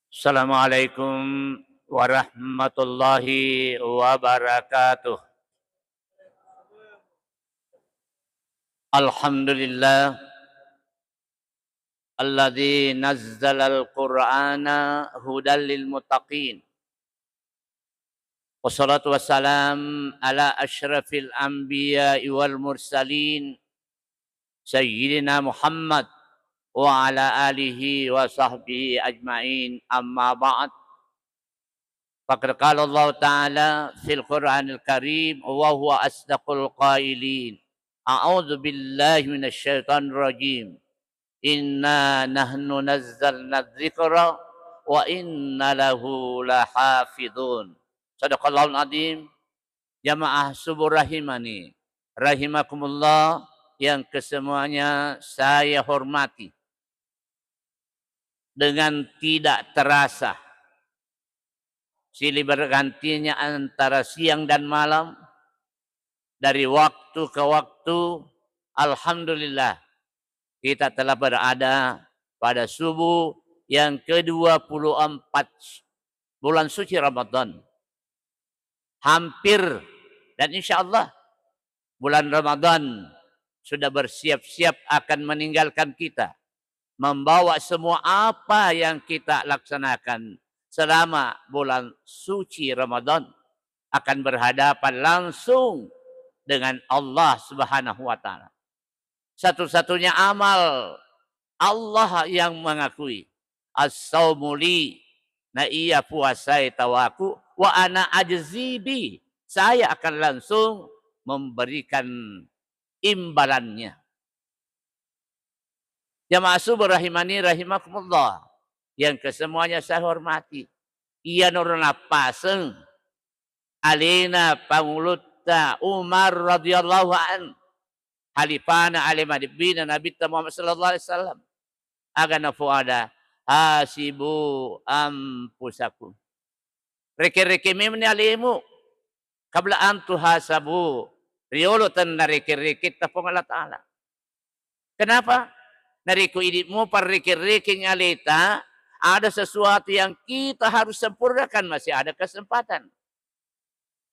Assalamualaikum warahmatullahi wabarakatuh. Alhamdulillah alladzi nazzalal Qur'ana hudal lil muttaqin. Wassalatu wassalam ala asyrafil anbiya'i wal mursalin sayyidina Muhammad wa ala alihi wa sahbihi ajma'in. Amma ba'd. Faqad qala Allah Ta'ala fil Qur'anil Karim wa huwa asdaqul qailin. A'udzu billahi minasy syaithanir rajim. Inna nahnu nazzalna dzikra wa inna lahu lahafidun. Shadaqallahul azim. Jamaah subuh rahimani, rahimakumullah, yang kesemuanya saya hormati. Dengan tidak terasa silih bergantinya antara siang dan malam, dari waktu ke waktu, alhamdulillah kita telah berada pada subuh yang ke-24 bulan suci Ramadan. Hampir dan insya Allah bulan Ramadan sudah bersiap-siap akan meninggalkan kita, membawa semua apa yang kita laksanakan selama bulan suci Ramadan akan berhadapan langsung dengan Allah Subhanahu wa taala. Satu-satunya amal Allah yang mengakui as-saumu li, na iya puasa tawaku wa ana ajzibi, saya akan langsung memberikan imbalannya. Jamaah subuh rahimani rahimakumullah, yang kesemuanya saya hormati. Ia nurna paseng alina pangulutta Umar radhiyallahu an, halifana alimadibina Nabi Muhammad sallallahu alaihi wasallam, agana fuada hasibu ampusakum. Reke-reke memni alimu kabla antu hasabu, riolo tan reke-reke tapong Allah Ta'ala. Kenapa? Nariku idipmu parreke-reke ngaleta, ada sesuatu yang kita harus sempurnakan, masih ada kesempatan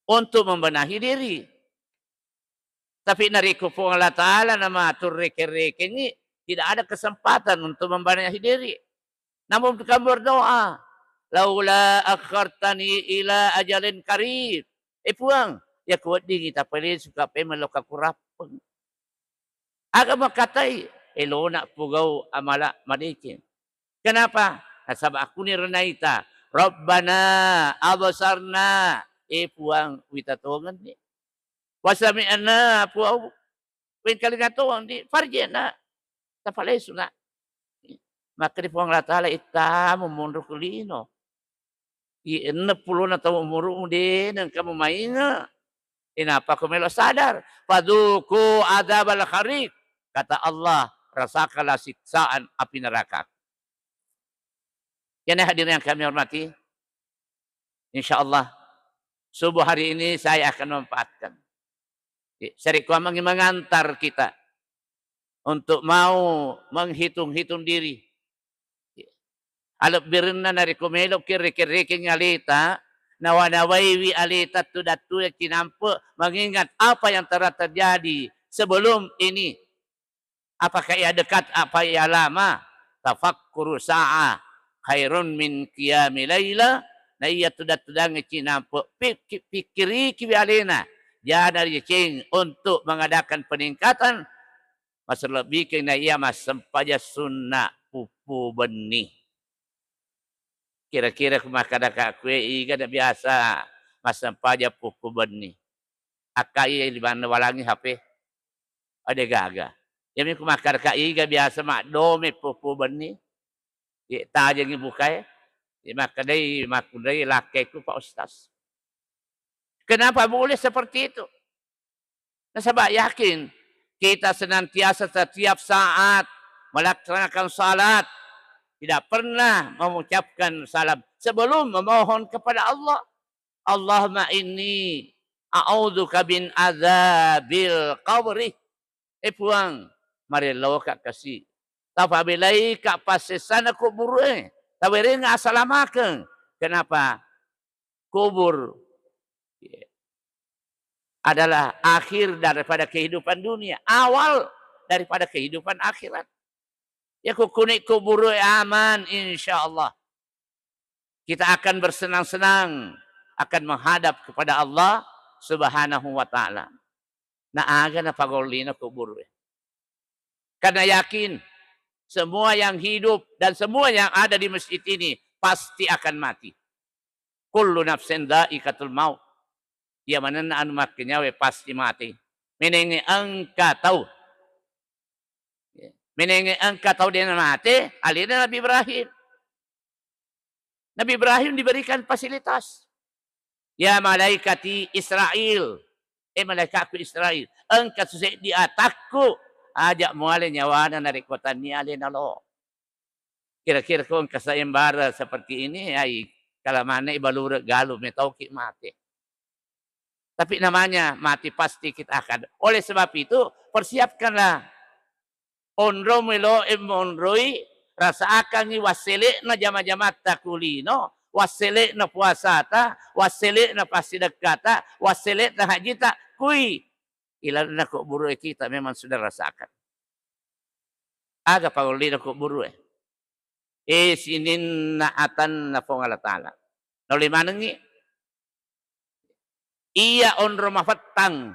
untuk membenahi diri. Tapi nariku pun Allah Ta'ala nama atur reke-reke ini tidak ada kesempatan untuk membenahi diri. Namun kamu berdoa, laula akhartani ila ajalin karib. Puang, ya kuat dingin tapi suka pemeloka kurapeng. Agak makatai, elona pugau amala madikin. Kenapa? Nasab aku ni renaita. Rabbana abasarna. Puang witatongan ni. Wasami'ana puang. Win kalingatuang di farjena. Tapalay suna. Maka di puang latala ita memundur kulino. Ienep puluh na tahu umurmu din ang kamu mainga. Inapa ko melo sadar. Paduku adabal kharik. Kata Allah, rasakanlah siksaan api neraka. Yang hadirin yang kami hormati, insyaallah subuh hari ini saya akan memanfaatkan syarikat mengantar kita untuk mau menghitung-hitung diri. Alap birna nari kumelok kiri-kiri ngalita, nawanawaiwi alita tudatu yang kinampu, mengingat apa yang telah terjadi sebelum ini. Apakah ia dekat, apa ia lama? Tafakkuru sa'a khairun min qiyami laila, na ia tudat-tudang kinampu pikiri kibialena. Jangan cing untuk mengadakan peningkatan, masa lebih kena ia mas sempaja sunnah pupu benih. Kira-kira kemakada kue iga dah biasa masa sempaja pupu benih. Akai di mana walangi HP ada gaga. Yang kemakada iga biasa mak dome pupu benih. Tak jangan bukai. Makadai makudai lakeku Pak Ustaz. Kenapa boleh seperti itu? Nasabah yakin kita senantiasa setiap saat melaksanakan salat, tidak pernah mengucapkan salam sebelum memohon kepada Allah. Allahumma inni a'udzuka bin azabil qabri. Puang, mari lo kak kasih. Tafabilai kak pasesana kubur Tawirin nga asalamakeun. Kenapa? Kubur adalah akhir daripada kehidupan dunia, awal daripada kehidupan akhirat. Ya kukunik kubur aman insyaallah. Kita akan bersenang-senang akan menghadap kepada Allah Subhanahu wa taala. Naaga na pagolina kubur. Karena yakin semua yang hidup dan semua yang ada di masjid ini pasti akan mati. Kullu nafsin dha'iqatul maut. Ya mana na anu makinyawe pasti mati. Menenge angka tahu. Menenge angka tahu dia mati, alina Nabi Ibrahim. Nabi Ibrahim diberikan fasilitas. Ya malaikati Israel. Malaikatku Israel. Engkau susah di atakku. Ajak muale nyawana dari kota ni alina lo. Kira-kira kau kesayembara seperti ini. Ay, kalau mana ibalura galuh. Metauki mati. Tapi namanya mati pasti kita akan. Oleh sebab itu, persiapkanlah. Onro melo emonroi rasa akan ni wasile na jama-jama takulino, wasile na puasata, wasile na pasidekata, wasile na hajita, kui. Ilan na ko buru kita memang sudah rasakan. Aga pangulino ko buru sinin na atan na pongalatala. Nolimanang ni iya onro mafatang.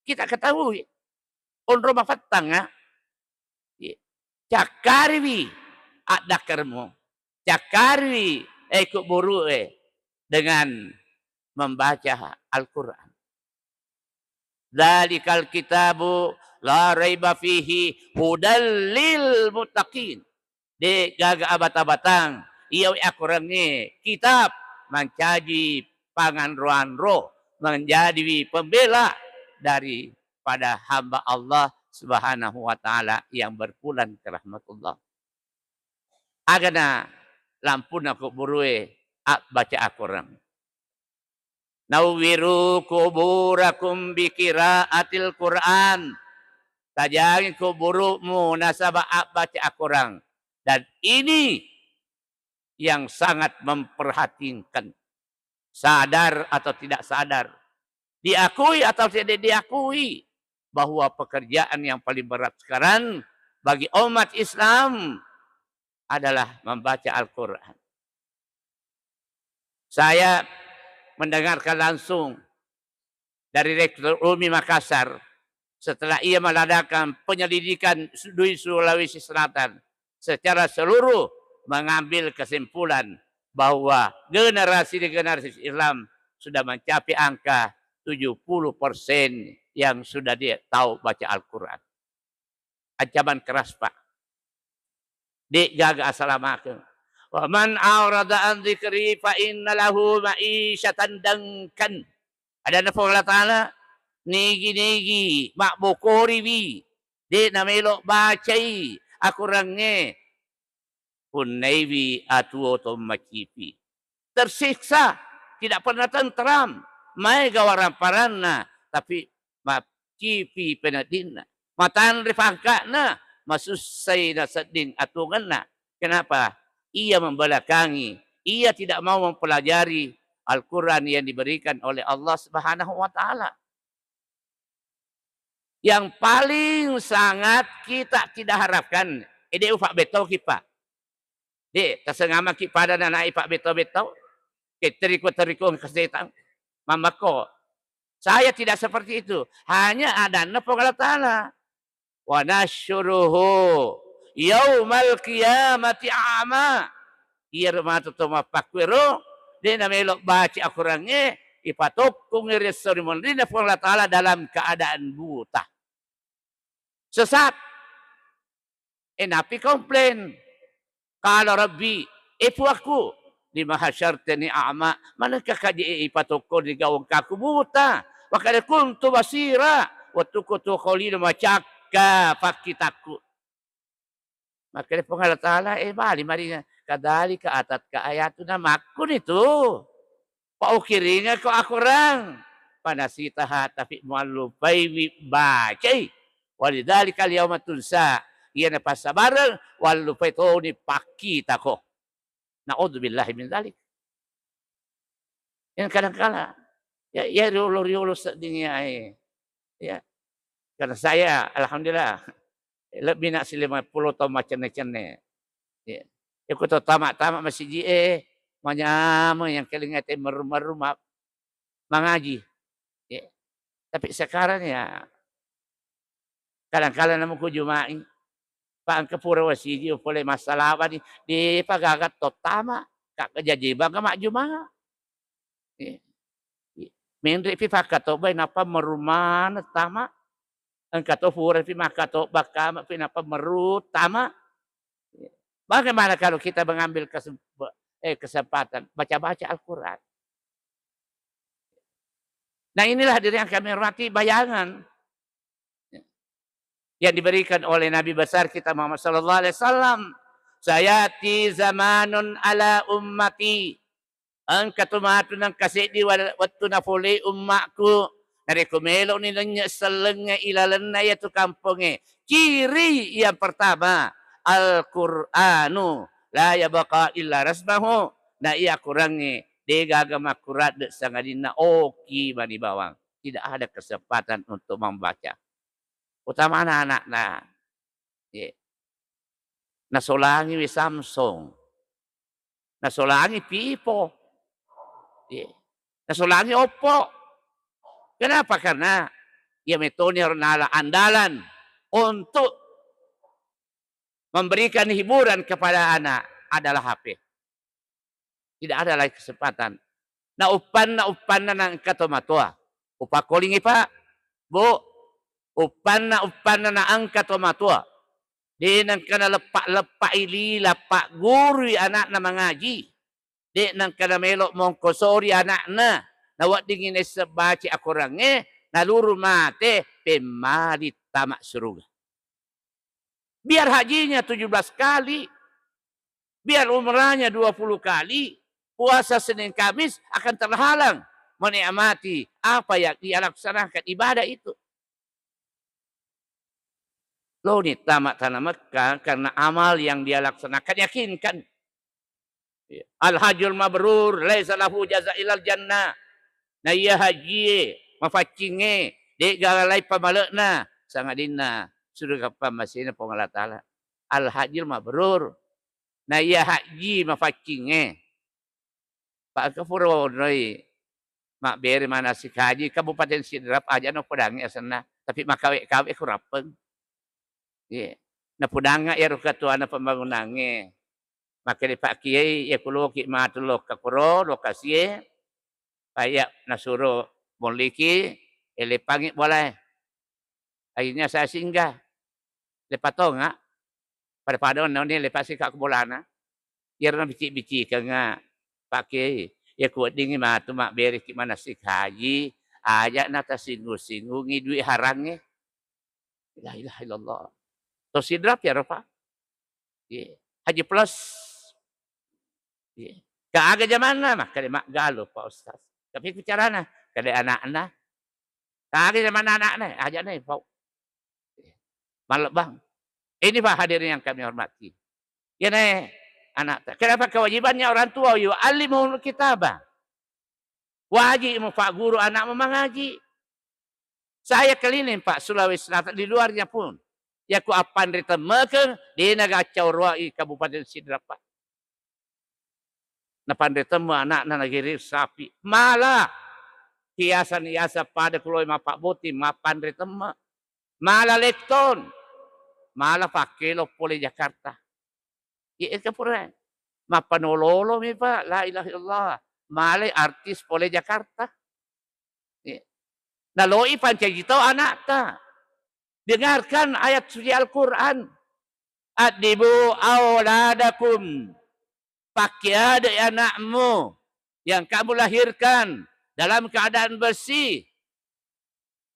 Kita ketahui onro mafatang ha. Cakarwi adakarmu. Cakarwi ikut buru dengan membaca Al-Quran. Dzalikal kitabu la raiba fihi hudal lil muttaqin. De gaga abata-batang iya Al-Quran ni kitab mencaji panganruan roh, menjadi pembela daripada hamba Allah Subhanahu wa ta'ala yang berpulang ke rahmatullah. Agana lampuna ko burue baca Al-Quran. Nawwiru kuburakum bikiraatil Quran. Tajangin kuburukmu nasabah baca Al-Quran. Dan ini yang sangat memperhatikan. Sadar atau tidak sadar. Diakui atau tidak diakui. Bahwa pekerjaan yang paling berat sekarang bagi umat Islam adalah membaca Al-Quran. Saya mendengarkan langsung dari Rektor UMI Makassar setelah ia mengadakan penyelidikan di Sulawesi Selatan secara seluruh mengambil kesimpulan bahwa generasi Islam sudah mencapai angka 70% yang sudah dia tahu baca Al-Quran. Ancaman keras Pak. Dijaga assalamualaikum. Wa man a'rada an dzikri fa inna lahu ma'isyatan dankan. Ada na Allah Ta'ala nigi mak bokori bi. Di namelo bacai Al-Quran nge. Punaibi atu otomakipi. Tersiksa, tidak pernah tentram. Mai gawaran parana tapi kipi penadina. Matan rifangka na. Masusay na sadin atungan na. Kenapa? Ia membelakangi. Ia tidak mau mempelajari Al-Quran yang diberikan oleh Allah Subhanahu wa ta'ala. Yang paling sangat kita tidak harapkan. Ini ufak betul kita. Kasengama kita pada naik pak betul-betul. Teriko-teriko kesehatan. Mamako. Saya tidak seperti itu. Hanya ada nepung Allah Ta'ala. Wa nasyuruhu yaumal qiyamati a'ma. Ia rumatu tuma pakwiru. Dia namelok baca Al-Qurannya. Ipatok kung irisori mondri nepung Allah Ta'ala dalam keadaan buta. Sesat. Napi komplain. Kalau Rabbi, itu aku. Di mahasyartani a'ma. Manakah kaji ipatok ko di gawang kaku buta. Wakala kuntu basira. Watukutu kholilu macak. Pakitaku. Maka dia Allah Ta'ala, balik marinya. Kadali ke atat ke ayat na makun itu. Paukiringa ko aku orang. Panasitaha tapi mualupai bacai. Walidali kali yaumatunsa. Ia na pasabaran. Walupai to ni pakita ko. Na'udzubillahi min dzalik. Yang kadang-kala ya riulo-riulo sedingnya ya. Karena saya alhamdulillah lebih nak 50 tahun macam cene. Ya. Aku tahu tamak-tamak masih manyama yang kelingatan meru-meru mengaji. Ya. Tapi sekarang ya kadang-kala namu ku jumai pang kepura wasiji boleh masalah apa di pagagat totama kak kejajiban ke mak jumaa. Ya. Mendri pi pakato bay napa meruman tama angkato pura pi makato bakama pi napa meru tama. Bagaimana kalau kita mengambil kesempatan baca-baca Al-Quran? Nah inilah diri yang kami hormati bayangan yang diberikan oleh Nabi besar kita Muhammad sallallahu alaihi wasallam. Sayati zamanun ala ummati. Angkat tumatun ng kasidi wattu na fuli ummaku. Narekumelo nilanya selengnya ilalanna yaitu kampungnya. Ciri yang pertama. Al-Qur'anu la yabqa illa rasmahu. Na iya kurangnya. Dia gagama kurat sangadina oki bani bawang. Tidak ada kesempatan untuk membaca. Utama anak-anak na. Nasolangi wi Samsung. Nasolangi Vivo. Nasolangi Oppo. Kenapa? Karena ia metode andalan untuk memberikan hiburan kepada anak adalah HP. Tidak ada lagi kesempatan. Na upan na ng katomatua. Upakolingi pa. Bu, upan na ang katomatua. Di nang kana lepak ilila pak guru anak na mengaji. Di nang kana melok mongkosori anak na. Nawat dingin sebaci akurangnya. Naluru mate pemali tamak suruga. Biar hajinya 17 kali. Biar umrahnya 20 kali. Puasa Senin Kamis akan terhalang. Menikmati apa yang dia laksanakan ibadah itu. Loh ni tamak tanah Mekah karena amal yang dia laksanakan yakinkan. Al-hajjul mabrur laisa lahu jazaa'il jannah. Na iya haji mafacinge de galai pamalekna sangadina surga pamasina pong Allah taala. Al-hajjul mabrur. Na iya haji mafacinge. Pak kafuro noi mak beri manasik haji Kabupaten Sidrap aja no pedangi asana tapi makawe-kawe kurapeng. Yeah. Na pudanga ya ketua na pembangunannya. Maka di Pak Kiai ya kulo ki matulo kapuro lokasi kayak nasuro moliki elepangi boleh. Akhirnya saya singgah. Lepatonga pada padon ni lepasi kak bolana. Ya na bici-bici nga Pak Kiai ya kuat dingin matu mak beri ki manasik haji aja nata singgung-singgungi duit harangnya. La ilaha illallah. To sidrap ya Pak. Haji plus. Kaaga zaman na mah kali mak galo Pak Ustaz. Tapi bicara na kali anak-anak. Kaaga zaman anak-anak aja na Pak. Malabang. Ini Pak hadirin yang kami hormati. Ya na anak. Kenapa kewajibannya orang tua yu'allimul kitabah. Wajib mu Pak guru anak mengaji. Saya keliling Pak Sulawesi Selatan di luarnya pun. Ya ku apan rita meke di negara Caurwai Kabupaten Sidrap. Napan rita anak na nagiri sapi. Malah hiasan-hiasan pada kuloi mapak buti mapan rita malah lekton. Malah pakai lo pole Jakarta. Iya kapura. Mapanololo mi Pak. La ilaha illallah. Malah artis pole Jakarta. Naloi pancagito anak ta. Dengarkan ayat suci Al-Quran. Adibu awladakum. Pakai adik anakmu. Yang kamu lahirkan. Dalam keadaan bersih.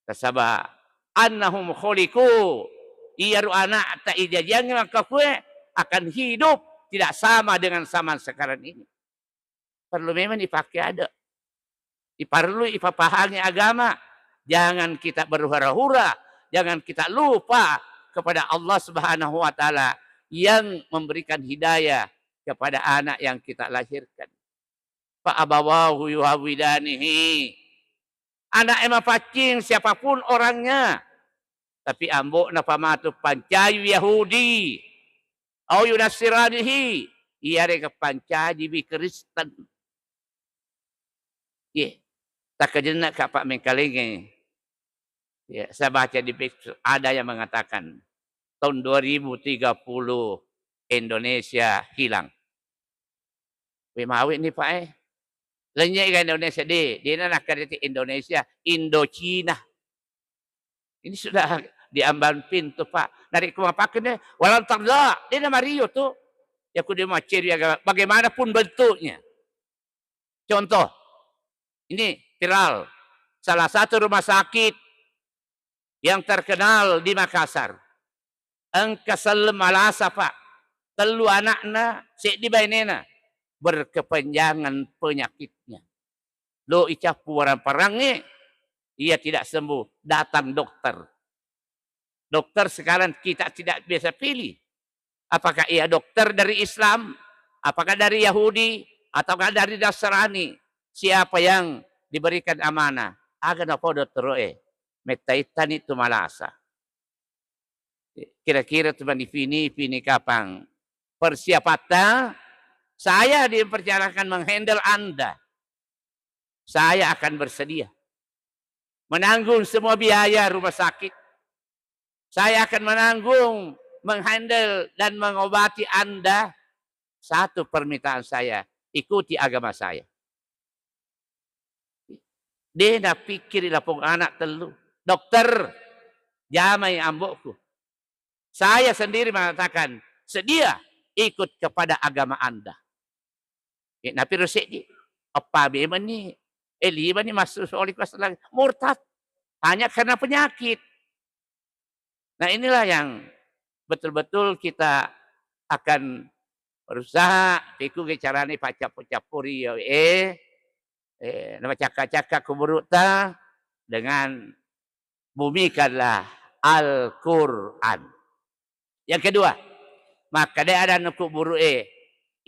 Kasabah. Annahum khuliku. Iyaru anak tak ijajang maka kue. Akan hidup. Tidak sama dengan zaman sekarang ini. Perlu memang dipakai ada. Perlu ipapahami agama. Jangan kita berhura-hura. Jangan kita lupa kepada Allah Subhanahu wa taala yang memberikan hidayah kepada anak yang kita lahirkan. Fa abawahu yuhawidanihi. Anak emang pacing siapapun orangnya. Tapi ambok na pamatu pancayu Yahudi. Au yunasiranihi. Ia reka pancaji bi Kristen. Tak kejenak kapak mengkalingi. Saya baca di Facebook ada yang mengatakan tahun 2030 Indonesia hilang. Mawit ni Pak Lenyai kan Indonesia dia nak kata Indonesia Indochina. Ini sudah diambil pintu Pak. Narik ke mapakan dia walau tarda dia nama Rio tu. Ya aku dia maceri bagaimanapun bentuknya. Contoh ini viral salah satu rumah sakit yang terkenal di Makassar. Engka selem alasa Pak. Telu anakna sik di bainena berkepanjangan penyakitnya. Lo icapu orang perangnya, ia tidak sembuh. Datang dokter. Dokter sekarang kita tidak biasa pilih. Apakah ia dokter dari Islam, apakah dari Yahudi, ataukah dari Nasrani. Siapa yang diberikan amanah. Agan apa dokter metaitan itu malasa. Kira-kira teman ini kapang. Persiapatan saya dipercayakan menghandle Anda. Saya akan bersedia. Menanggung semua biaya rumah sakit. Saya akan menanggung, menghandle dan mengobati Anda. Satu permintaan saya. Ikuti agama saya. Dia nak pikir lapung anak telu. Dokter, jamai ambokku. Saya sendiri mengatakan, sedia ikut kepada agama Anda. Nabi Rasul apa bagaimana ni? Lima ni masuk oleh kuasa murtad. Hanya karena penyakit. Nah inilah yang betul-betul kita akan berusaha. Piku ke cara ni pacap-pacapuri. Nama cakap-cakap kuburuk ta. Dengan bumikanlah Al-Quran. Yang kedua. Maka dia ada nukuk buruk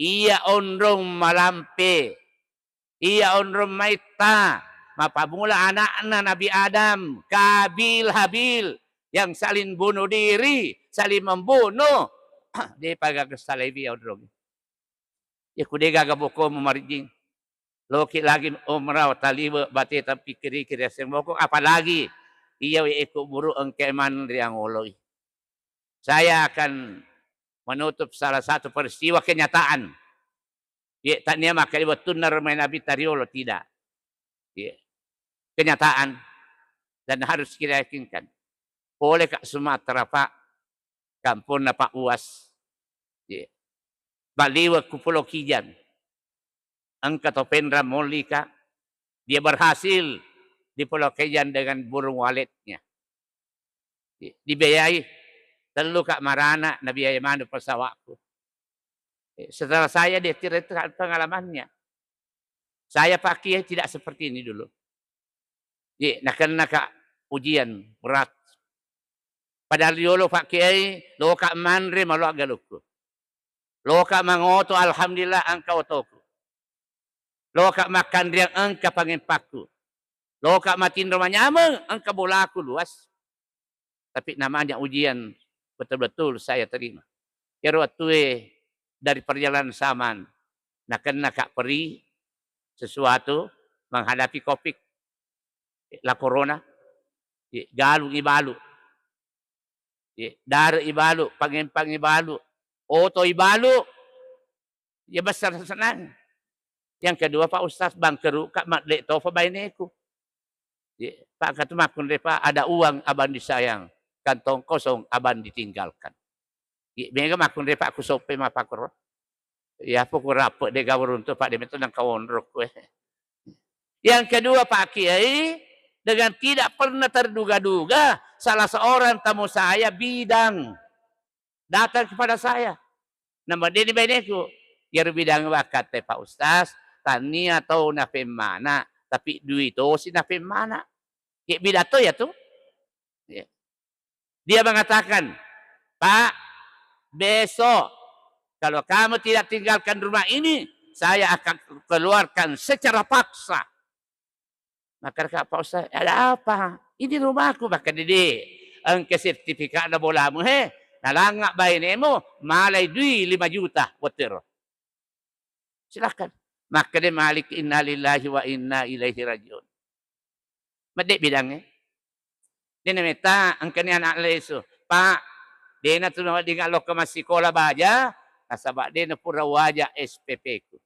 ia ondrong malampe. Ia ondrong maita. Mapamula anak-anak Nabi Adam. Kabil Habil. Yang saling bunuh diri. Saling membunuh. Dia pakai kesalahi ondrong. Ya kudega gabuko memarjing. Loki lagi umrah taliba bati tapi kiri-kiri semboko. Apalagi. Ia ikut buruk engkeman riang oloi. Saya akan menutup salah satu peristiwa kenyataan. Tak niya makalibatun na rumay Nabi Tariolo. Tidak. Kenyataan. Dan harus kita yakinkan. Oleh Kak Sumatera Pak. Kampung na Pak Uas. Baliwag ku Pulau Kijan. Ang Katopendra Molika. Dia berhasil di Pulau Kijan dengan burung waletnya. Dibiayai. Telu Kak Marana, Nabi Ayman persawakku. Setelah saya dia ceritakan pengalamannya. Saya Pak Kiai tidak seperti ini dulu. Nak kena Kak ujian berat. Padahal dulu Pak Kiai, lo Kak Mandri malu agaluku. Lo Kak Mangoto, alhamdulillah engkau toku. Lo Kak makan riang engkau pangimpaku. Lo Kak matin rumah nyameng, engkau bolaku luas. Tapi namanya ujian. Betul-betul saya terima. Ya waktu dari perjalanan zaman. Nak kena Kak Peri sesuatu menghadapi COVID. La corona. Galung ibalu. Dar ibalu. Pangempang ibalu. Oto ibalu. Ya besar senang. Yang kedua Pak Ustaz Bangkeru. Kak Madlek Tofa Baineku. Pak kata makun Pak ada uang abang disayang. Kantong kosong aban ditinggalkan. Mereka makun dia Pak kusope mapakor. Ya pokok rapat dia gawur untuk Pak dia itu nang kawan rok. Yang kedua Pak Kiai dengan tidak pernah terduga-duga salah seorang tamu saya bidang datang kepada saya. Nama dia di Beneku. Ya bidang bakat Pak Ustaz tani atau nape mana tapi duit itu si nape mana. Kayak bidato ya tuh. Dia mengatakan, Pak, besok Kalau kamu tidak tinggalkan rumah ini, saya akan keluarkan secara paksa. Maka kata Pak Ustaz, ada apa? Ini rumahku. Maka dia, engke sertifikat na bolamu, nalangak bainemu, malay 5 juta. Water. Silakan. Maka dia malik inna lillahi wa inna ilaihi rajiun. Madek bidangnya. Dia namita, engke ni anak leso. Pak, dia na tunawad di ngalok ke masikola baja, kasabak dia na pura wajah SPP ku.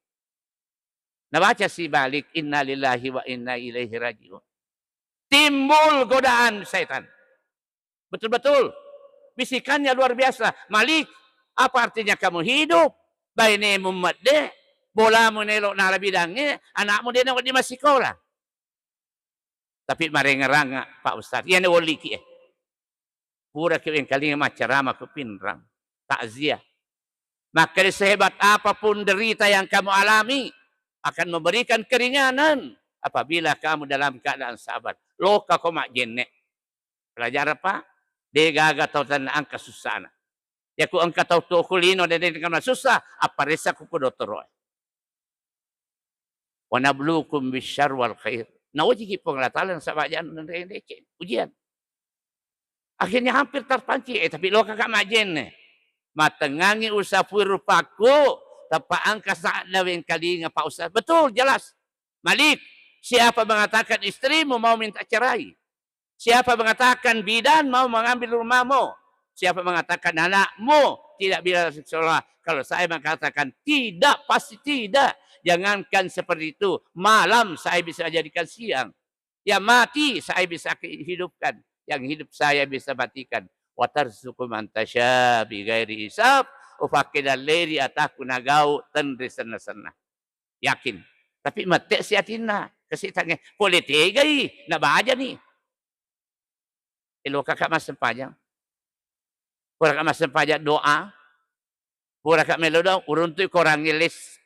Nabaca si balik, inna lillahi wa inna ilaihi rajiun. Timbul godaan syaitan. Betul-betul. Bisikannya luar biasa. Malik, apa artinya kamu hidup? Bainemu madde, bolamu nelok nara bidangnya, anakmu dia nak di masikola. Tapi marengaranga Pak Ustaz. Yan wali ki Pura kewing kalinga macarama ke pinrang. Takziah. Maka sehebat apapun derita yang kamu alami, akan memberikan keringanan apabila kamu dalam keadaan sabar. Loka ko mak jenek. Pelajar apa? Dia gaga tau tanaan kasusana. Ya ku angka tau to kulino dan dengan susah apa resa ku doktor. Wa nabluukum bisyarr wal khair. Nauji ki penglatalan sabajan dan receh. Ujian. Akhirnya hampir terpanci. Tapi loka ka mak jenek. Matengangi usafir rupaku. Tanpa angka saat laweng kalinga Pak Ustaz. Betul, jelas. Malik, siapa mengatakan istrimu mau minta cerai? Siapa mengatakan bidan mau mengambil rumahmu? Siapa mengatakan anakmu tidak bila sekolah? Kalau saya mengatakan tidak, pasti tidak. Jangankan seperti itu. Malam saya bisa jadikan siang. Yang mati saya bisa hidupkan. Yang hidup saya bisa matikan. Wa tarzuqu man tasya bi ghairi hisab. Ufakidan leri ataku nagau tendre sana-sana. Yakin. Tapi mati siatina. Kasi tanya, politik gai. Nak baca ni. Ilo kakak mas sempajang. Pura kak mas sempajang doa. Pura kak melodong. Uruntuy korang ngilis.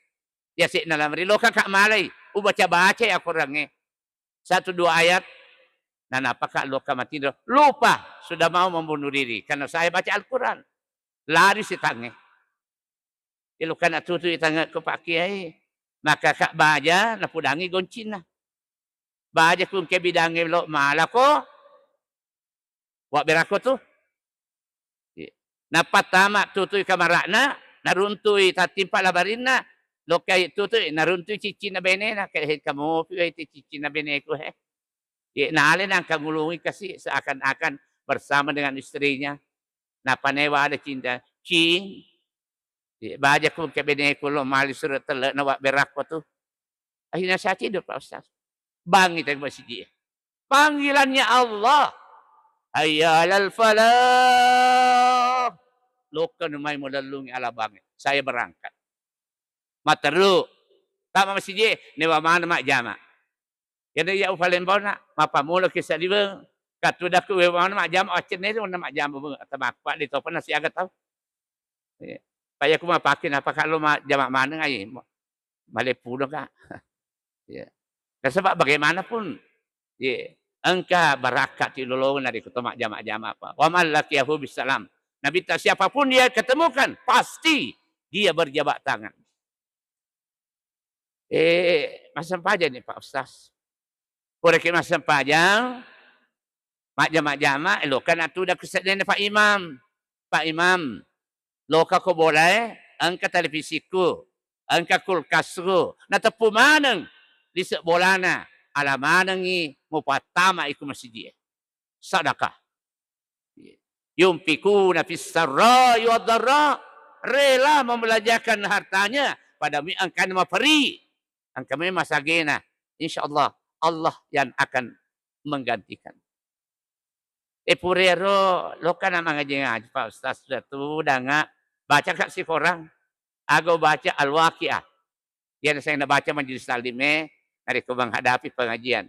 Ya si nalam rilo kakak malay. Ubaca-baca ya korangnya. 1-2 ayat. Nah apakah lo mati? Lupa. Sudah mau membunuh diri. Karena saya baca Al-Quran. Lari si tangi. Ilo kan atutu itanga ko Pak Kiai. Maka kak baja napudangi goncin na. Baja kung kebidangi lo malako. Wa berako tu. Napatama tutuy kamarakna. Naruntuy tatimpa labarin na. Lo kay tutuy naruntuy cici na benena. Kaya kamu piway cici na beneko he. Naalin ang kangulungi kasi seakan-akan bersama dengan istrinya. Napanewa ada cinta. Cing. Baja kung kabineko lo mali surat tele na wak berak ko tu. Akhirnya saya tidur Pak Ustaz. Bangi tadi masjid. Panggilannya Allah. Hayya alal falah. Loka numay mo lalungi ala bangit. Saya berangkat. Mataru. Tama masjid. Newa mana mak jama. Kena ya ufalembaw na. Mapamulo kisa di ba. Katuda ko wewa mana mak jama. Ocen na na mak jama. Tamakpa dito pa na siya agad tau. Kaya aku mapakin apa kalau jamak mana ngai malepuno ka. Ya. Dan sebab bagaimanapun engkau barakat ilolong dari ketemu jamak-jamak apa. Wa malakiyahu bisalam. Nabi tak siapapun dia ketemukan pasti dia berjabat tangan. Masam pajang ni Pak Ustaz. Korek masam pajang mak jamak-jamak elokan atu dah kesediaan Pak Imam. Pak Imam loka ko boleh, angka televisiku, angka kulkasku, natapu manang di sebolana, ala manangi mupatama iku masjid. Sadakah. Yumpiku nafis sarra yuadara, rela membelajarkan hartanya pada angka nama peri, angka memang masagena. InsyaAllah Allah yang akan menggantikan. Purero loka na mga ngaji Pak Ustaz sudah tu dah ngak baca kat si korang. Aku baca Al-Waqi'ah. Yang saya nak baca majlis talimeh dari ko menghadapi pengajian.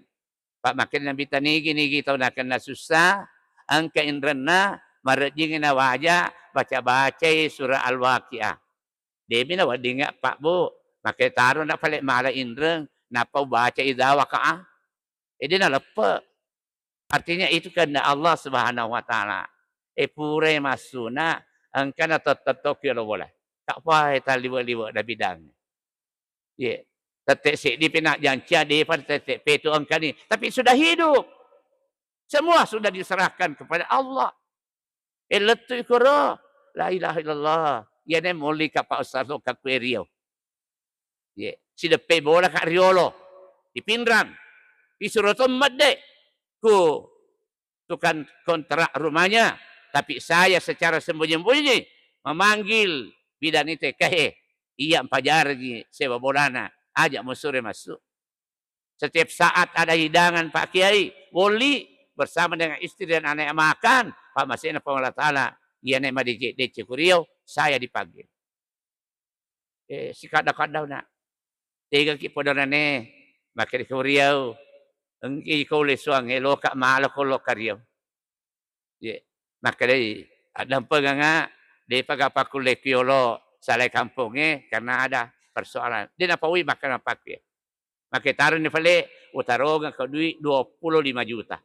Pak makin nabi tanigi tahu nak kena susah angka indrana marjing na wajah baca-baca surah Al-Waqi'ah. Debi na wadinga Pak Bu. Makai taruh nak balik mala indreng napa baca idza waqa'ah. Dia nak lepas. Artinya itu kehendak Allah Subhanahu wa taala. Pure masuna angkana tatok kilo boleh. Tak payah tak liwa-liwa dah bidang. Ya. Tetek sik di penak jancia di pada tetek pe tu angka ni. Tapi sudah hidup. Semua sudah diserahkan kepada Allah. Letu ikura. La ilaha illallah. Ya ne moli ka Pak Ustaz lo ka Riau. Ya. Si depe bola kat Riolo. Di Pinrang. Disuruh temat dek. Ku tukang kontrak rumahnya. Tapi saya secara sembunyi-sembunyi memanggil bidan itu. Iya empajar lagi sewa bolana. Ajak musure masuk. Setiap saat ada hidangan Pak Kiai. Boleh bersama dengan istri dan anak makan. Pak Masina Allah Ta'ala. Ia nak DC Kuriau. Saya dipanggil. Si kadang-kadang nak. Tiga kipodoran ni. Maka di Kuriau. Engki kau le suang. Lokak malah kau lokak riau. Maka dia. Ada pegang. Dia pagapa kule kiolo. Salai kampung karena ada persoalan. Dia nak pawi makan apa ke? Maka taruh ni pale utarogan ke duit 25 juta.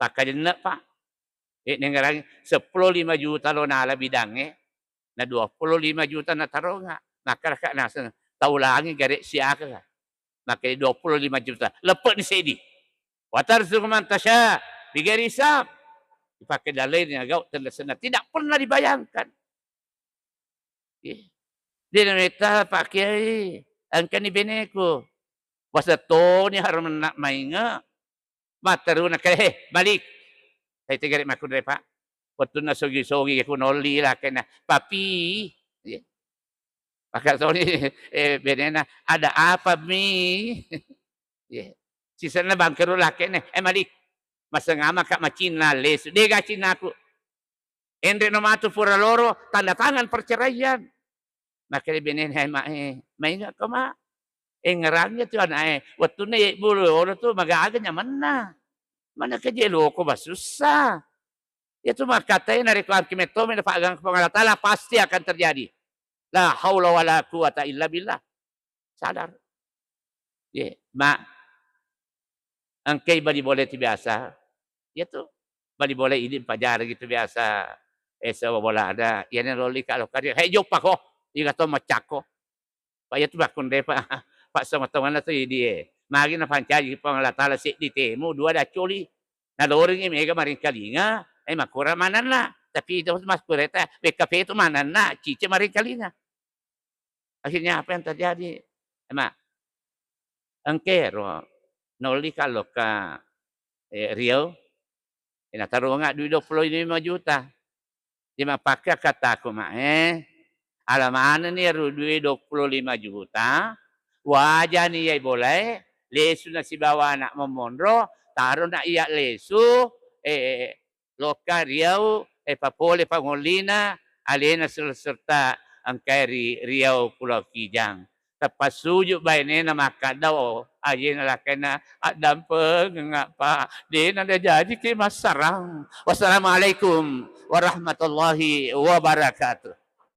Pakai jenak pak. Nengarang 15 juta lo na ala bidang na 25 juta na taronga. Maka kak nasa tahu lagi garek siaka. Maka 25 juta. Lepas ni sedi. Watar sukuman tasya. Bigar hisap. Dipakai dalilnya gaut terlesena. Tidak pernah dibayangkan. Dia nak Pak Kiai, angka ni beneku. Wasa to ni harus nak mainga. Mataru nak balik. Saya tegarik maku dari Pak. Waktu nak sogi-sogi aku noli lah kena. Papi. Pakai so ni benena ada apa mi? Sisa na bangkeru lah kena. Balik. Masa ngama kak macina les. Dia Cina aku. Endre nomatu pura loro tanda tangan perceraian. Maka dia benen main kau mak. Ngerangnya tu anak waktu ni bulu orang tu magaganya mana. Mana kerja lu aku susah. Itu mah katanya dari Tuhan kimeto min Pak Agang Pengalatala pasti akan terjadi. La haula wala quwata illa billah. Sadar. Mak angkai bali boleh tu biasa. Ya tu bali boleh ini pajar gitu biasa. Sewa bola ada. Ya ni loli kalau karya. Hei jumpa kok. Dia kata macako. Pak ya tu bakun deh Pak. Pak sama teman tu dia. Mari na pancari Pengalatala sik di temu dua dah coli. Na orang ni mega maring kalinga. Makura manan lah. Tapi itu mas kureta. BKP itu manan lah. Cice maring kalinga. Akhirnya apa yang terjadi? Emak. Angkero. Noli kalau ke Riau. Nak taruh ngak duit 25 juta. Dia mak pakai kata aku mak Alamana ni duit 25 juta. Wajah ni yai boleh. Lesu nak si bawa anak memondro. Taruh nak iak lesu. Loka Riau. Papole Pangolina. Alena serta angkai Riau Pulau Kijang. Tepas sujud baik ni nak makan daw. Ayen lah kena adam pengengak pak. Dia nak jadi ke masarang. Wassalamualaikum warahmatullahi wabarakatuh.